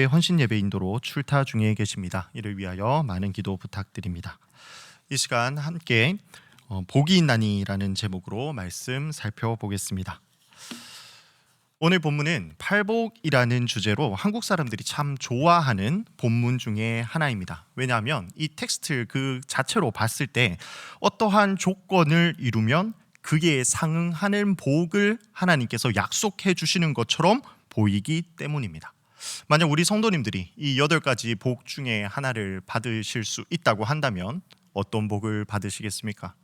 헌신 예배 인도로 출타 중에 계십니다. 이를 위하여 많은 기도 부탁드립니다. 이 시간 함께 복이 있나니라는 제목으로 말씀 살펴보겠습니다. 오늘 본문은 팔복이라는 주제로 한국 사람들이 참 좋아하는 본문 중에 하나입니다. 왜냐하면 이 텍스트 그 자체로 봤을 때 어떠한 조건을 이루면 그에 상응하는 복을 하나님께서 약속해 주시는 것처럼 보이기 때문입니다. 만약 우리 성도님들이 이 8가지 복 중에 하나를 받으실 수 있다고 한다면 어떤 복을 받으시겠습니까?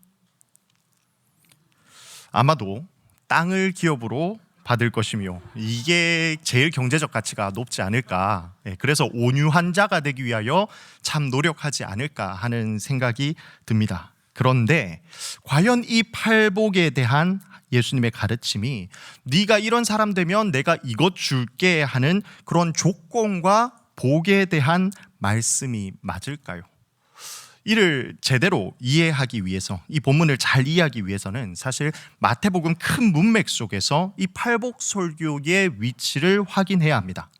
아마도 땅을 기업으로 받을 것이며 이게 제일 경제적 가치가 높지 않을까. 그래서 온유한 자가 되기 위하여 참 노력하지 않을까 하는 생각이 듭니다. 그런데 과연 이 팔복에 대한 예수님의 가르침이 네가 이런 사람 되면 내가 이것 줄게 하는 그런 조건과 복에 대한 말씀이 맞을까요? 이를 제대로 이해하기 위해서, 이 본문을 잘 이해하기 위해서는 사실 마태복음 큰 문맥 속에서 이 팔복 설교의 위치를 확인해야 합니다.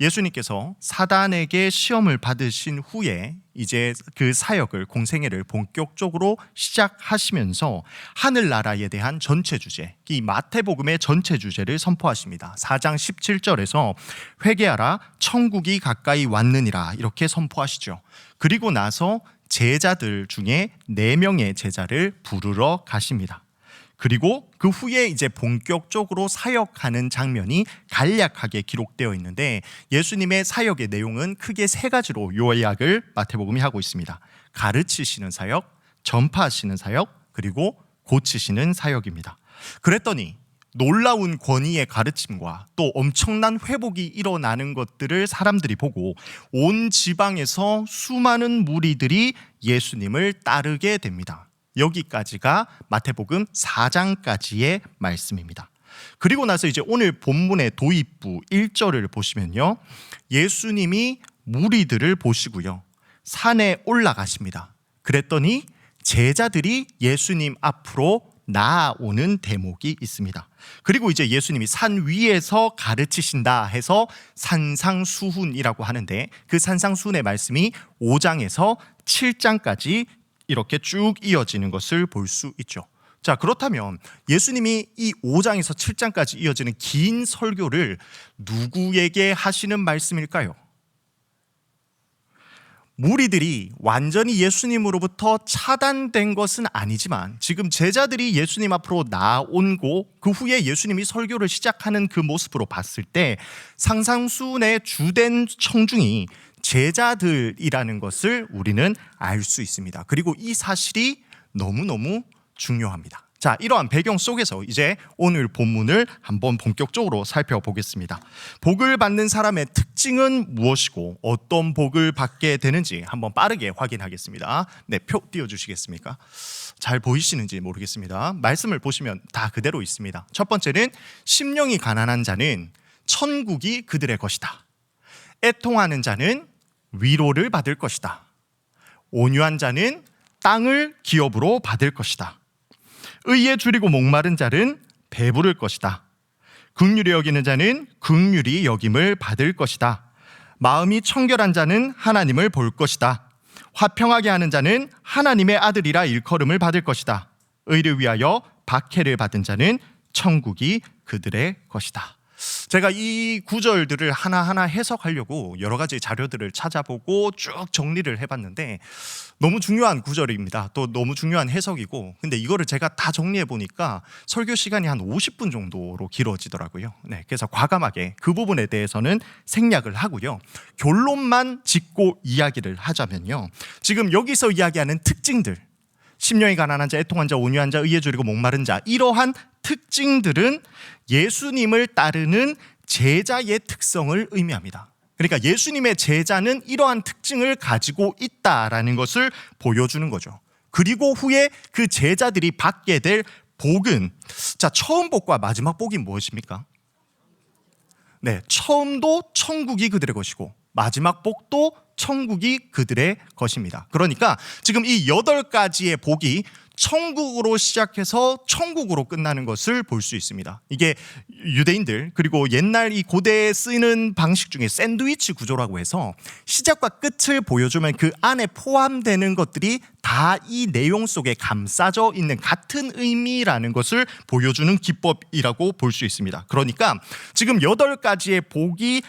예수님께서 사단에게 시험을 받으신 후에 이제 그 사역을, 공생애를 본격적으로 시작하시면서 하늘나라에 대한 전체 주제, 이 마태복음의 전체 주제를 선포하십니다. 4장 17절에서 회개하라 천국이 가까이 왔느니라 이렇게 선포하시죠. 그리고 나서 제자들 중에 4명의 제자를 부르러 가십니다. 그리고 그 후에 이제 본격적으로 사역하는 장면이 간략하게 기록되어 있는데 예수님의 사역의 내용은 크게 3가지로 요약을 마태복음이 하고 있습니다. 가르치시는 사역, 전파하시는 사역, 그리고 고치시는 사역입니다. 그랬더니 놀라운 권위의 가르침과 또 엄청난 회복이 일어나는 것들을 사람들이 보고 온 지방에서 수많은 무리들이 예수님을 따르게 됩니다. 여기까지가 마태복음 4장까지의 말씀입니다. 그리고 나서 이제 오늘 본문의 도입부 1절을 보시면요, 예수님이 무리들을 보시고요 산에 올라가십니다. 그랬더니 제자들이 예수님 앞으로 나아오는 대목이 있습니다. 그리고 이제 예수님이 산 위에서 가르치신다 해서 산상수훈이라고 하는데 그 산상수훈의 말씀이 5장에서 7장까지 이렇게 쭉 이어지는 것을 볼 수 있죠. 자, 그렇다면 예수님이 이 5장에서 7장까지 이어지는 긴 설교를 누구에게 하시는 말씀일까요? 무리들이 완전히 예수님으로부터 차단된 것은 아니지만 지금 제자들이 예수님 앞으로 나온고 그 후에 예수님이 설교를 시작하는 그 모습으로 봤을 때 산상수훈의 주된 청중이 제자들이라는 것을 우리는 알 수 있습니다. 그리고 이 사실이 너무너무 중요합니다. 자, 이러한 배경 속에서 이제 오늘 본문을 한번 본격적으로 살펴보겠습니다. 복을 받는 사람의 특징은 무엇이고 어떤 복을 받게 되는지 한번 빠르게 확인하겠습니다. 네, 표 띄워주시겠습니까? 잘 보이시는지 모르겠습니다. 말씀을 보시면 다 그대로 있습니다. 첫 번째는 심령이 가난한 자는 천국이 그들의 것이다. 애통하는 자는 위로를 받을 것이다. 온유한 자는 땅을 기업으로 받을 것이다. 의에 줄이고 목마른 자는 배부를 것이다. 긍휼히 여기는 자는 긍휼히 여김을 받을 것이다. 마음이 청결한 자는 하나님을 볼 것이다. 화평하게 하는 자는 하나님의 아들이라 일컬음을 받을 것이다. 의를 위하여 박해를 받은 자는 천국이 그들의 것이다. 제가 이 구절들을 하나하나 해석하려고 여러 가지 자료들을 찾아보고 쭉 정리를 해봤는데 너무 중요한 구절입니다. 또 너무 중요한 해석이고, 근데 이거를 제가 다 정리해 보니까 설교 시간이 한 50분 정도로 길어지더라고요. 네, 그래서 과감하게 그 부분에 대해서는 생략을 하고요. 결론만 짚고 이야기를 하자면요, 지금 여기서 이야기하는 특징들, 심령이 가난한 자, 애통한 자, 온유한 자, 의에 줄이고 목마른 자, 이러한 특징들은 예수님을 따르는 제자의 특성을 의미합니다. 그러니까 예수님의 제자는 이러한 특징을 가지고 있다라는 것을 보여주는 거죠. 그리고 후에 그 제자들이 받게 될 복은, 자, 처음 복과 마지막 복이 무엇입니까? 네, 처음도 천국이 그들의 것이고 마지막 복도 천국이 그들의 것입니다. 그러니까 지금 이 8가지의 복이 천국으로 시작해서 천국으로 끝나는 것을 볼 수 있습니다. 이게 유대인들 그리고 옛날 이 고대에 쓰이는 방식 중에 샌드위치 구조라고 해서 시작과 끝을 보여주면 그 안에 포함되는 것들이 다 이 내용 속에 감싸져 있는 같은 의미라는 것을 보여주는 기법이라고 볼 수 있습니다. 그러니까 지금 8가지의 복이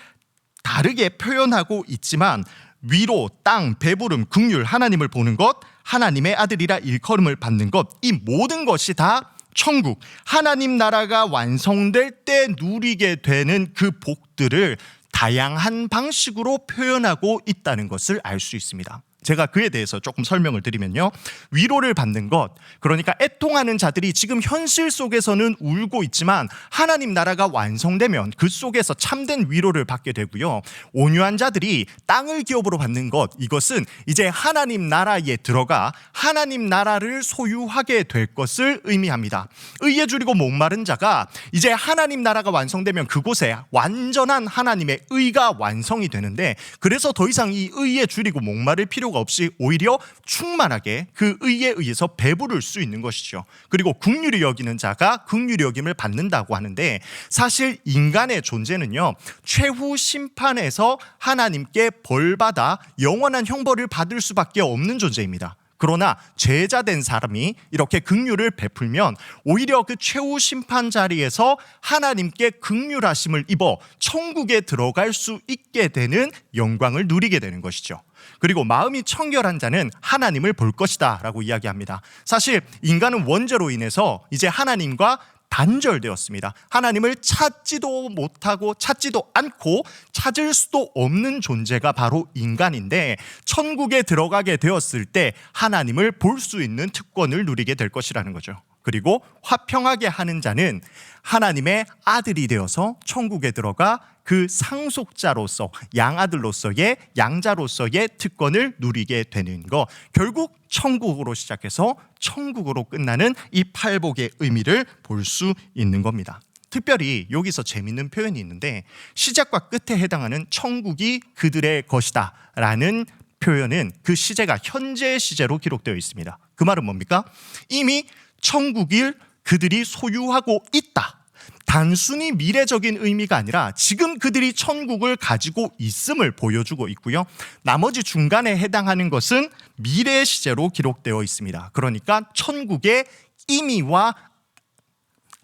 다르게 표현하고 있지만 위로, 땅, 배부름, 긍휼, 하나님을 보는 것, 하나님의 아들이라 일컬음을 받는 것, 이 모든 것이 다 천국, 하나님 나라가 완성될 때 누리게 되는 그 복들을 다양한 방식으로 표현하고 있다는 것을 알 수 있습니다. 제가 그에 대해서 조금 설명을 드리면요, 위로를 받는 것, 그러니까 애통하는 자들이 지금 현실 속에서는 울고 있지만 하나님 나라가 완성되면 그 속에서 참된 위로를 받게 되고요, 온유한 자들이 땅을 기업으로 받는 것, 이것은 이제 하나님 나라에 들어가 하나님 나라를 소유하게 될 것을 의미합니다. 의에 줄이고 목마른 자가 이제 하나님 나라가 완성되면 그곳에 완전한 하나님의 의가 완성이 되는데, 그래서 더 이상 이 의에 줄이고 목마를 필요가 없이 오히려 충만하게 그 의에 의해서 배부를 수 있는 것이죠. 그리고 긍휼히 여기는 자가 긍휼히 여김을 받는다고 하는데, 사실 인간의 존재는요, 최후 심판에서 하나님께 벌받아 영원한 형벌을 받을 수밖에 없는 존재입니다. 그러나 죄자된 사람이 이렇게 긍휼을 베풀면 오히려 그 최후 심판 자리에서 하나님께 긍휼하심을 입어 천국에 들어갈 수 있게 되는 영광을 누리게 되는 것이죠. 그리고 마음이 청결한 자는 하나님을 볼 것이다 라고 이야기합니다. 사실 인간은 원죄로 인해서 이제 하나님과 단절되었습니다. 하나님을 찾지도 못하고 찾지도 않고 찾을 수도 없는 존재가 바로 인간인데, 천국에 들어가게 되었을 때 하나님을 볼 수 있는 특권을 누리게 될 것이라는 거죠. 그리고 화평하게 하는 자는 하나님의 아들이 되어서 천국에 들어가 그 상속자로서, 양아들로서의, 양자로서의 특권을 누리게 되는 것, 결국 천국으로 시작해서 천국으로 끝나는 이 팔복의 의미를 볼 수 있는 겁니다. 특별히 여기서 재밌는 표현이 있는데, 시작과 끝에 해당하는 천국이 그들의 것이다 라는 표현은 그 시제가 현재 시제로 기록되어 있습니다. 그 말은 뭡니까? 이미 천국을 그들이 소유하고 있다, 단순히 미래적인 의미가 아니라 지금 그들이 천국을 가지고 있음을 보여주고 있고요, 나머지 중간에 해당하는 것은 미래 시제로 기록되어 있습니다. 그러니까 천국의 의미와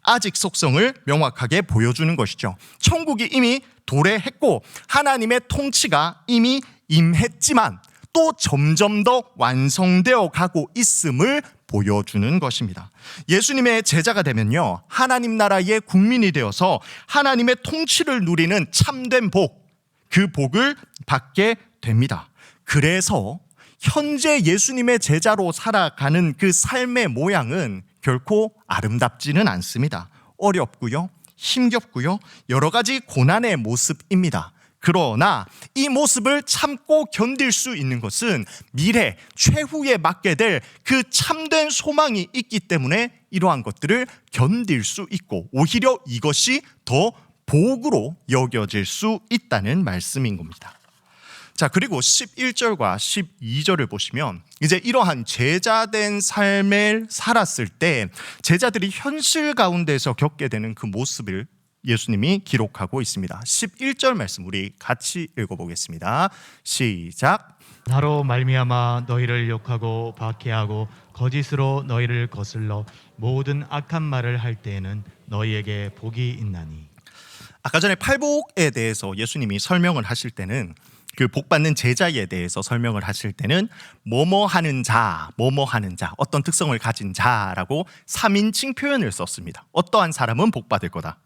아직 속성을 명확하게 보여주는 것이죠. 천국이 이미 도래했고 하나님의 통치가 이미 임했지만 또 점점 더 완성되어 가고 있음을 보여주는 것입니다. 예수님의 제자가 되면요, 하나님 나라의 국민이 되어서 하나님의 통치를 누리는 참된 복, 그 복을 받게 됩니다. 그래서 현재 예수님의 제자로 살아가는 그 삶의 모양은 결코 아름답지는 않습니다. 어렵고요, 힘겹고요, 여러 가지 고난의 모습입니다. 그러나 이 모습을 참고 견딜 수 있는 것은 미래 최후에 맞게 될 그 참된 소망이 있기 때문에 이러한 것들을 견딜 수 있고, 오히려 이것이 더 복으로 여겨질 수 있다는 말씀인 겁니다. 자, 그리고 11절과 12절을 보시면 이제 이러한 제자된 삶을 살았을 때 제자들이 현실 가운데서 겪게 되는 그 모습을 예수님이 기록하고 있습니다. 11절 말씀 우리 같이 읽어보겠습니다. 시작. 나로 말미암아 너희를 욕하고 박해하고 거짓으로 너희를 거슬러 모든 악한 말을 할 때에는 너희에게 복이 있나니. 아까 전에 팔복에 대해서 예수님이 설명을 하실 때는, 그 복받는 제자에 대해서 설명을 하실 때는 뭐뭐 하는 자, 뭐뭐 하는 자, 어떤 특성을 가진 자라고 3인칭 표현을 썼습니다. 어떠한 사람은 복받을 거다.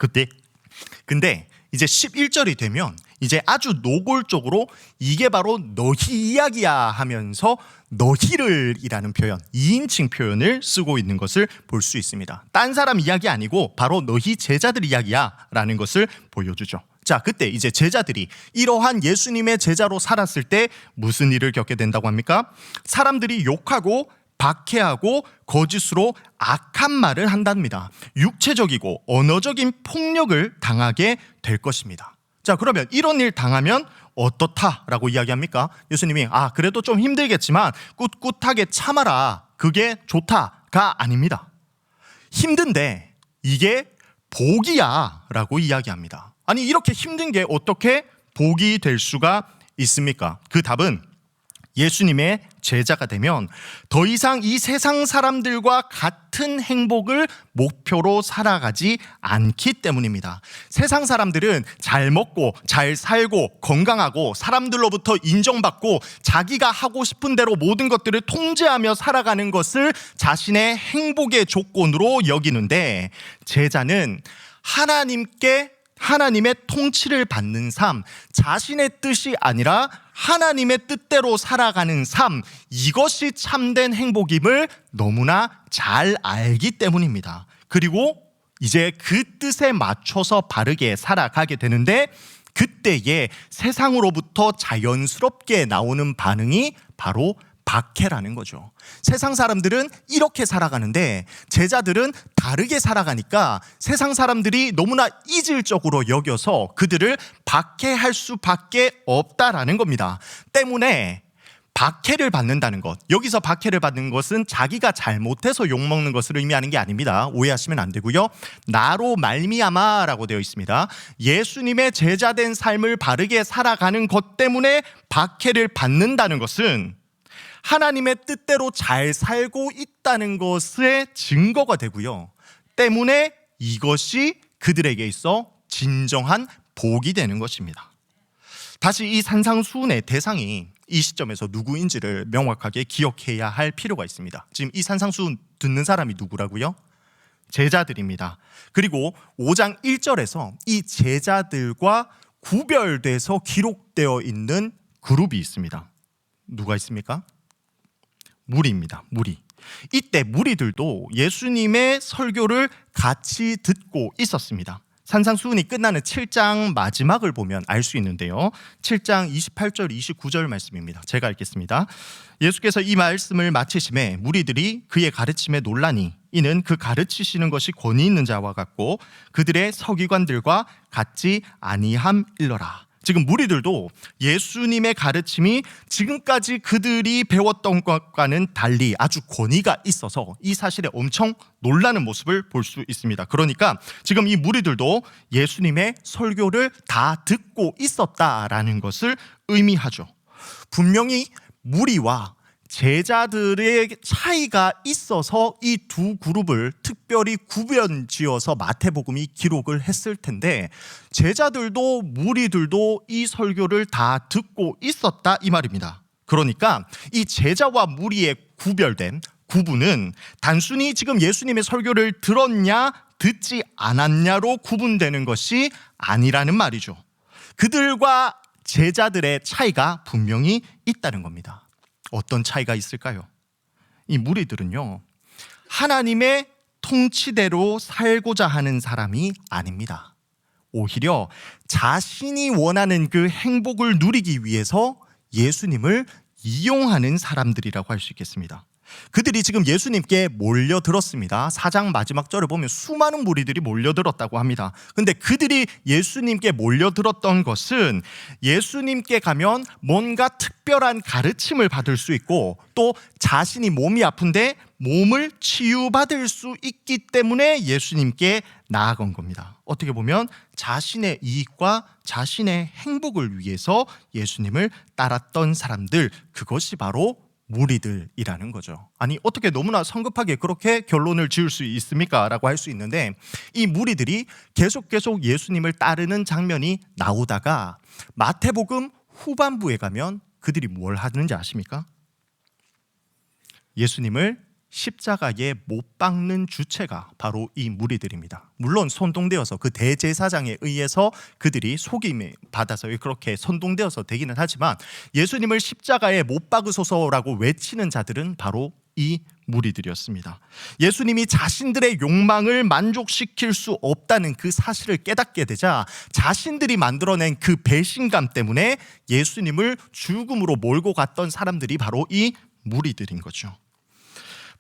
근데 이제 11절이 되면 이제 아주 노골적으로 이게 바로 너희 이야기야 하면서 너희를 이라는 표현, 2인칭 표현을 쓰고 있는 것을 볼 수 있습니다. 딴 사람 이야기 아니고 바로 너희 제자들 이야기야 라는 것을 보여주죠. 자, 그때 이제 제자들이 이러한 예수님의 제자로 살았을 때 무슨 일을 겪게 된다고 합니까? 사람들이 욕하고 박해하고 거짓으로 악한 말을 한답니다. 육체적이고 언어적인 폭력을 당하게 될 것입니다. 자, 그러면 이런 일 당하면 어떻다라고 이야기합니까? 예수님이 그래도 좀 힘들겠지만 꿋꿋하게 참아라, 그게 좋다가 아닙니다. 힘든데 이게 복이야 라고 이야기합니다. 아니, 이렇게 힘든 게 어떻게 복이 될 수가 있습니까? 그 답은 예수님의 제자가 되면 더 이상 이 세상 사람들과 같은 행복을 목표로 살아가지 않기 때문입니다. 세상 사람들은 잘 먹고 잘 살고 건강하고 사람들로부터 인정받고 자기가 하고 싶은 대로 모든 것들을 통제하며 살아가는 것을 자신의 행복의 조건으로 여기는데, 제자는 하나님의 통치를 받는 삶, 자신의 뜻이 아니라 하나님의 뜻대로 살아가는 삶, 이것이 참된 행복임을 너무나 잘 알기 때문입니다. 그리고 이제 그 뜻에 맞춰서 바르게 살아가게 되는데, 그때에 세상으로부터 자연스럽게 나오는 반응이 바로 박해라는 거죠. 세상 사람들은 이렇게 살아가는데 제자들은 다르게 살아가니까 세상 사람들이 너무나 이질적으로 여겨서 그들을 박해할 수밖에 없다라는 겁니다. 때문에 박해를 받는다는 것, 여기서 박해를 받는 것은 자기가 잘못해서 욕먹는 것을 의미하는 게 아닙니다. 오해하시면 안 되고요. 나로 말미암아라고 되어 있습니다. 예수님의 제자된 삶을 바르게 살아가는 것 때문에 박해를 받는다는 것은 하나님의 뜻대로 잘 살고 있다는 것의 증거가 되고요. 때문에 이것이 그들에게 있어 진정한 복이 되는 것입니다. 다시 이 산상수훈의 대상이 이 시점에서 누구인지를 명확하게 기억해야 할 필요가 있습니다. 지금 이 산상수훈 듣는 사람이 누구라고요? 제자들입니다. 그리고 5장 1절에서 이 제자들과 구별돼서 기록되어 있는 그룹이 있습니다. 누가 있습니까? 무리입니다. 무리. 이때 무리들도 예수님의 설교를 같이 듣고 있었습니다. 산상수훈이 끝나는 7장 마지막을 보면 알 수 있는데요. 7장 28절 29절 말씀입니다. 제가 읽겠습니다. 예수께서 이 말씀을 마치심에 무리들이 그의 가르침에 놀라니 이는 그 가르치시는 것이 권위 있는 자와 같고 그들의 서기관들과 같지 아니함일러라. 지금 무리들도 예수님의 가르침이 지금까지 그들이 배웠던 것과는 달리 아주 권위가 있어서 이 사실에 엄청 놀라는 모습을 볼 수 있습니다. 그러니까 지금 이 무리들도 예수님의 설교를 다 듣고 있었다라는 것을 의미하죠. 분명히 무리와 제자들의 차이가 있어서 이 두 그룹을 특별히 구별지어서 마태복음이 기록을 했을 텐데, 제자들도 무리들도 이 설교를 다 듣고 있었다 이 말입니다. 그러니까 이 제자와 무리의 구별된 구분은 단순히 지금 예수님의 설교를 들었냐 듣지 않았냐로 구분되는 것이 아니라는 말이죠. 그들과 제자들의 차이가 분명히 있다는 겁니다. 어떤 차이가 있을까요? 이 무리들은요, 하나님의 통치대로 살고자 하는 사람이 아닙니다. 오히려 자신이 원하는 그 행복을 누리기 위해서 예수님을 이용하는 사람들이라고 할 수 있겠습니다. 그들이 지금 예수님께 몰려들었습니다. 4장 마지막 절을 보면 수많은 무리들이 몰려들었다고 합니다. 근데 그들이 예수님께 몰려들었던 것은 예수님께 가면 뭔가 특별한 가르침을 받을 수 있고 또 자신이 몸이 아픈데 몸을 치유받을 수 있기 때문에 예수님께 나아간 겁니다. 어떻게 보면 자신의 이익과 자신의 행복을 위해서 예수님을 따랐던 사람들, 그것이 바로 무리들이라는 거죠. 아니, 어떻게 너무나 성급하게 그렇게 결론을 지을 수 있습니까? 라고 할 수 있는데, 이 무리들이 계속 예수님을 따르는 장면이 나오다가 마태복음 후반부에 가면 그들이 뭘 하는지 아십니까? 예수님을 십자가에 못 박는 주체가 바로 이 무리들입니다. 물론 선동되어서 그 대제사장에 의해서 그들이 속임을 받아서 그렇게 선동되어서 되기는 하지만 예수님을 십자가에 못 박으소서라고 외치는 자들은 바로 이 무리들이었습니다. 예수님이 자신들의 욕망을 만족시킬 수 없다는 그 사실을 깨닫게 되자 자신들이 만들어낸 그 배신감 때문에 예수님을 죽음으로 몰고 갔던 사람들이 바로 이 무리들인 거죠.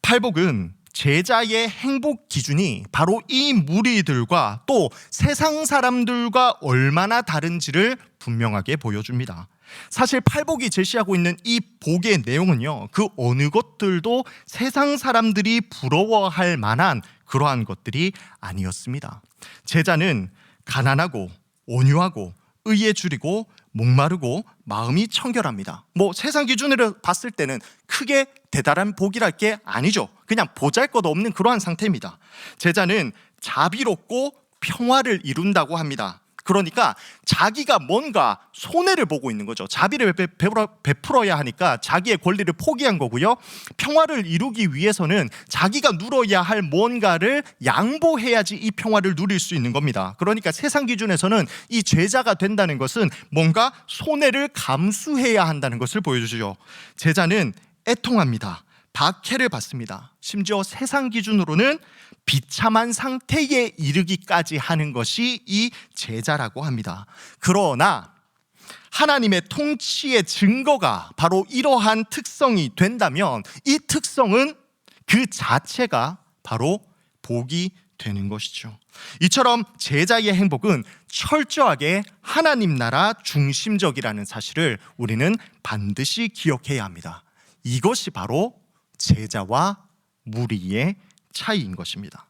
팔복은 제자의 행복 기준이 바로 이 무리들과 또 세상 사람들과 얼마나 다른지를 분명하게 보여줍니다. 사실 팔복이 제시하고 있는 이 복의 내용은요, 그 어느 것들도 세상 사람들이 부러워할 만한 그러한 것들이 아니었습니다. 제자는 가난하고 온유하고 의에 줄이고 목마르고 마음이 청결합니다. 세상 기준으로 봤을 때는 크게 대단한 복이랄 게 아니죠. 그냥 보잘것없는 그러한 상태입니다. 제자는 자비롭고 평화를 이룬다고 합니다. 그러니까 자기가 뭔가 손해를 보고 있는 거죠. 자비를 베풀어야 하니까 자기의 권리를 포기한 거고요. 평화를 이루기 위해서는 자기가 누려야 할 뭔가를 양보해야지 이 평화를 누릴 수 있는 겁니다. 그러니까 세상 기준에서는 이 제자가 된다는 것은 뭔가 손해를 감수해야 한다는 것을 보여주죠. 제자는 애통합니다. 박해를 받습니다. 심지어 세상 기준으로는 비참한 상태에 이르기까지 하는 것이 이 제자라고 합니다. 그러나 하나님의 통치의 증거가 바로 이러한 특성이 된다면 이 특성은 그 자체가 바로 복이 되는 것이죠. 이처럼 제자의 행복은 철저하게 하나님 나라 중심적이라는 사실을 우리는 반드시 기억해야 합니다. 이것이 바로 제자와 무리의 차이인 것입니다.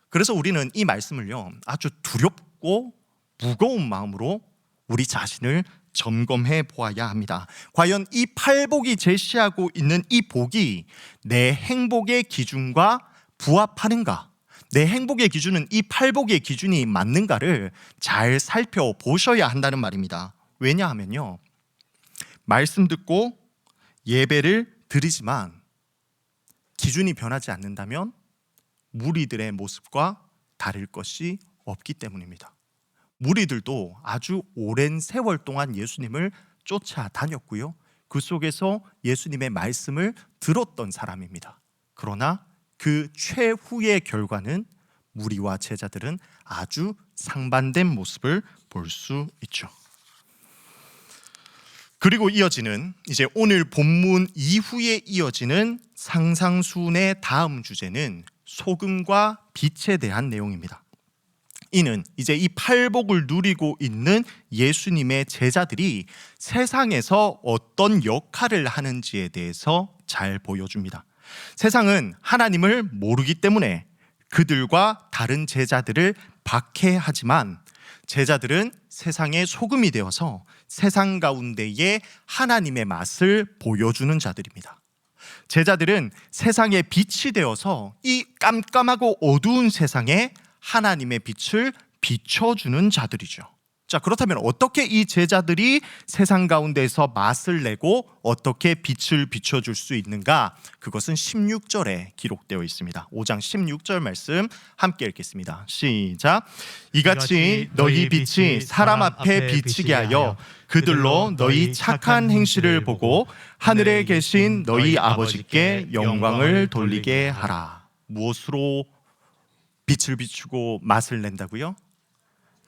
그래서 우리는 이 말씀을요, 아주 두렵고 무거운 마음으로 우리 자신을 점검해 보아야 합니다. 과연 이 팔복이 제시하고 있는 이 복이 내 행복의 기준과 부합하는가? 내 행복의 기준은 이 팔복의 기준이 맞는가를 잘 살펴보셔야 한다는 말입니다. 왜냐하면요, 말씀 듣고 예배를 드리지만 기준이 변하지 않는다면 무리들의 모습과 다를 것이 없기 때문입니다. 무리들도 아주 오랜 세월 동안 예수님을 쫓아다녔고요, 그 속에서 예수님의 말씀을 들었던 사람입니다. 그러나 그 최후의 결과는 무리와 제자들은 아주 상반된 모습을 볼 수 있죠. 그리고 이어지는, 이제 오늘 본문 이후에 이어지는 상상순의 다음 주제는 소금과 빛에 대한 내용입니다. 이는 이제 이 팔복을 누리고 있는 예수님의 제자들이 세상에서 어떤 역할을 하는지에 대해서 잘 보여줍니다. 세상은 하나님을 모르기 때문에 그들과 다른 제자들을 박해하지만 제자들은 세상의 소금이 되어서 세상 가운데에 하나님의 맛을 보여주는 자들입니다. 제자들은 세상의 빛이 되어서 이 깜깜하고 어두운 세상에 하나님의 빛을 비춰주는 자들이죠. 자, 그렇다면 어떻게 이 제자들이 세상 가운데서 맛을 내고 어떻게 빛을 비춰줄 수 있는가? 그것은 16절에 기록되어 있습니다. 5장 16절 말씀 함께 읽겠습니다. 시작. 이같이 너희 빛이 사람 앞에 비치게 하여 그들로 너희 착한 행실을 보고 하늘에 계신 너희 아버지께 영광을 돌리게 하라. 무엇으로 빛을 비추고 맛을 낸다고요?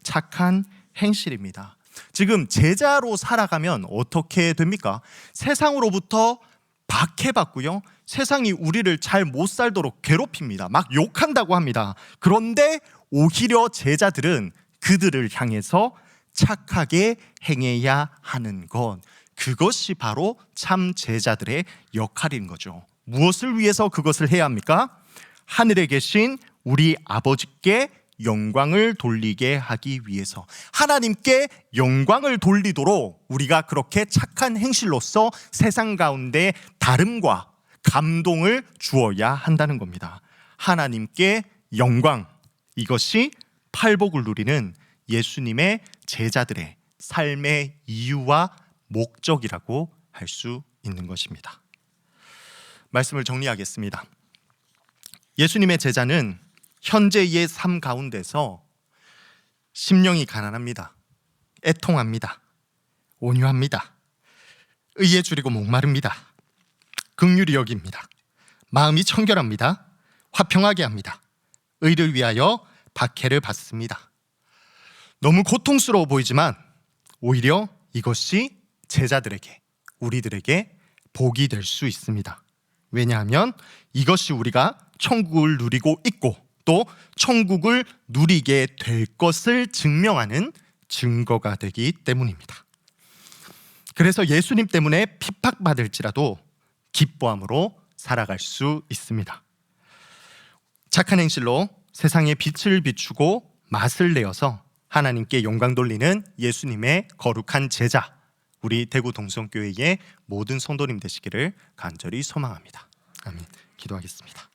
착한 행실입니다. 지금 제자로 살아가면 어떻게 됩니까? 세상으로부터 박해받고요, 세상이 우리를 잘 못 살도록 괴롭힙니다. 막 욕한다고 합니다. 그런데 오히려 제자들은 그들을 향해서 착하게 행해야 하는 것, 그것이 바로 참 제자들의 역할인 거죠. 무엇을 위해서 그것을 해야 합니까? 하늘에 계신 우리 아버지께 영광을 돌리게 하기 위해서, 하나님께 영광을 돌리도록 우리가 그렇게 착한 행실로서 세상 가운데 다름과 감동을 주어야 한다는 겁니다. 하나님께 영광, 이것이 팔복을 누리는 예수님의 제자들의 삶의 이유와 목적이라고 할 수 있는 것입니다. 말씀을 정리하겠습니다. 예수님의 제자는 현재의 삶 가운데서 심령이 가난합니다. 애통합니다. 온유합니다. 의에 줄이고 목마릅니다. 긍휼히 여깁니다. 마음이 청결합니다. 화평하게 합니다. 의를 위하여 박해를 받습니다. 너무 고통스러워 보이지만 오히려 이것이 제자들에게, 우리들에게 복이 될 수 있습니다. 왜냐하면 이것이 우리가 천국을 누리고 있고 또 천국을 누리게 될 것을 증명하는 증거가 되기 때문입니다. 그래서 예수님 때문에 핍박받을지라도 기뻐함으로 살아갈 수 있습니다. 착한 행실로 세상에 빛을 비추고 맛을 내어서 하나님께 영광 돌리는 예수님의 거룩한 제자, 우리 대구 동성교회의 모든 성도님 되시기를 간절히 소망합니다. 아멘. 기도하겠습니다.